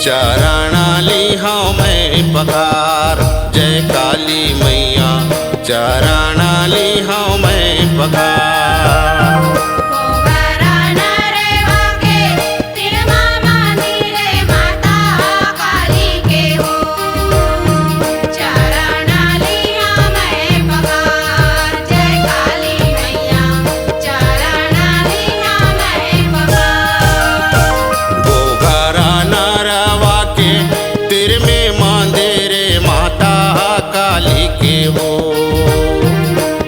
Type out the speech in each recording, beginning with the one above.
चरणाली हाँ मैं पखार। जय काली मैया चरणाली हाँ मैं पखार।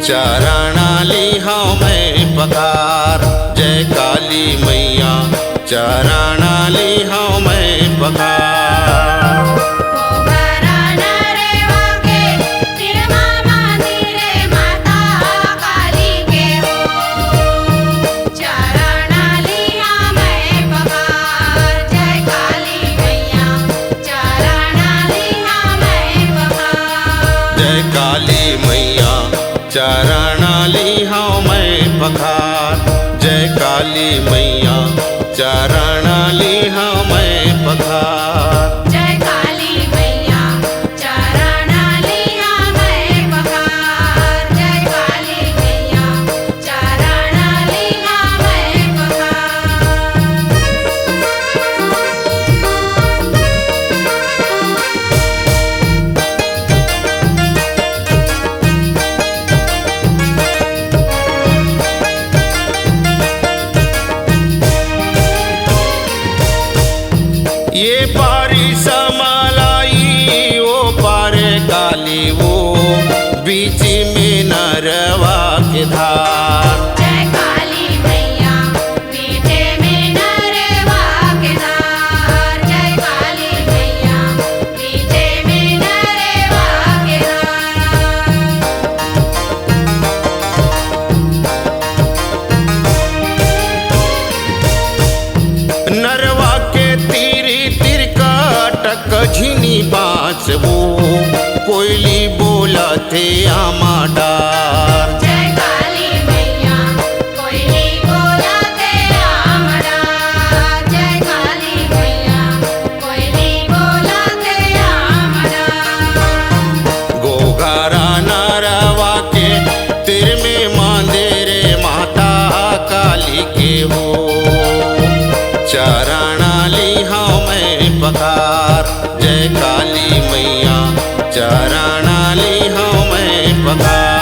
चरणाली हाँ मैं पखार। जय काली मैया चरणाली हाँ मैं पखार। जय काली मैया चरणाली हाँ मैं पखार। जय काली मैया चरणाली हाँ मैं पखार। जय काली मैया चरणाली हाँ मैं पखार। जय काली मैया चरणाली हाँ मैं पखार। ये पारी समालाई वो पारे काली वो बीच में नरवा के धार। जय काली मैया बीचे में नरवा के धार। जय काली मैया बीचे में नरवा के धार। नरवा के झिनी बाँच वो कोयली बोला थे आमा डार। जय काली मैया कोयली बोला थे आमा डार। जय काली मैया कोयली बोला थे आमा डार। गोघरा नरवा के तिर में मांदेरे माता काली के हो। चरणाली हाँ मैं पखार। जय काली मैया चरणाली हाँ मैं पखार।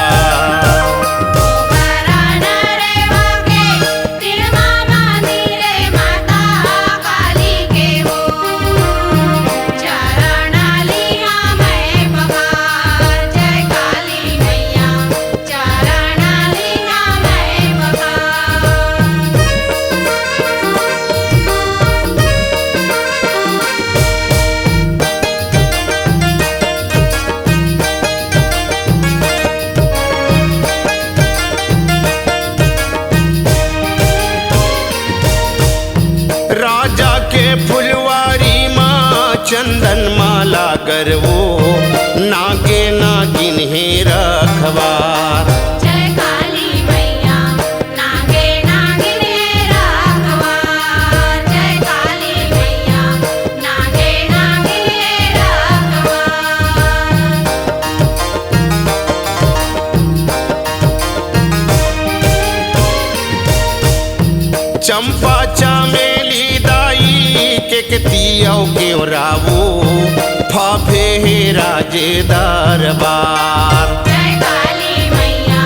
राजा के फुलवारी माँ चंदन माला गरवो नागे नागिन है रखवार। जय काली मैया नागे नागिन है रखवार। जय काली मैया नागे नागिन है रखवार। चंपा चमेली केकतिया क्यों रावो फाफे है राजे दरबार। जय काली मैया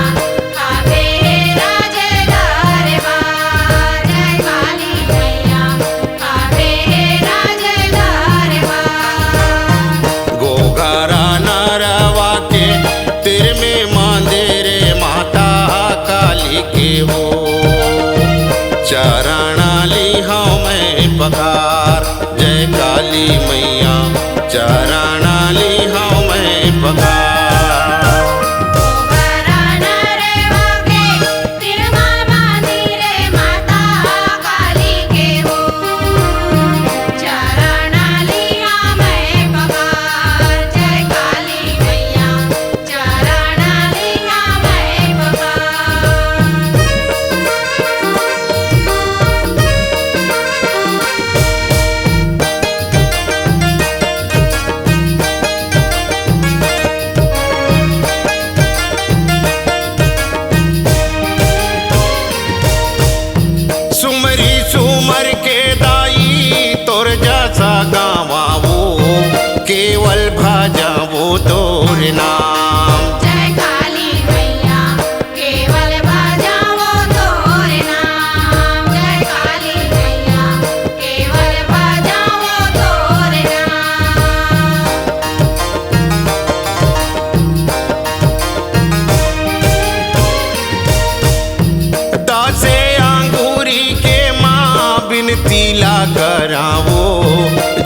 फाफे है राजे दरबार। जय काली मैया फाफे है राजे दरबार। गोघरा नरवा के तिर में मांदेरे माता काली के हो। चरणाली हाँ मैं पखार। जय काली मैया चरणाली हाँ मैं पखार।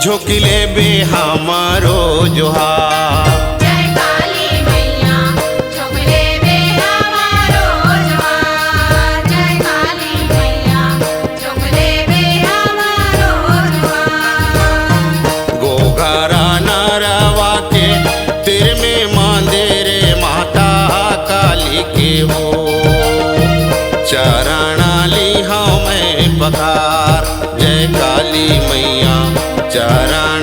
झोंकिले बे हमारो जोहार। जय काली मैया झोंकले बे हमारो जोहार। जय काली मैया झोंकले बे हमारो जोहार। गोघरा नरवा के तिर में मांदे रे माता काली के हो, चरण ली हमें पखार। जय काली मैया चरण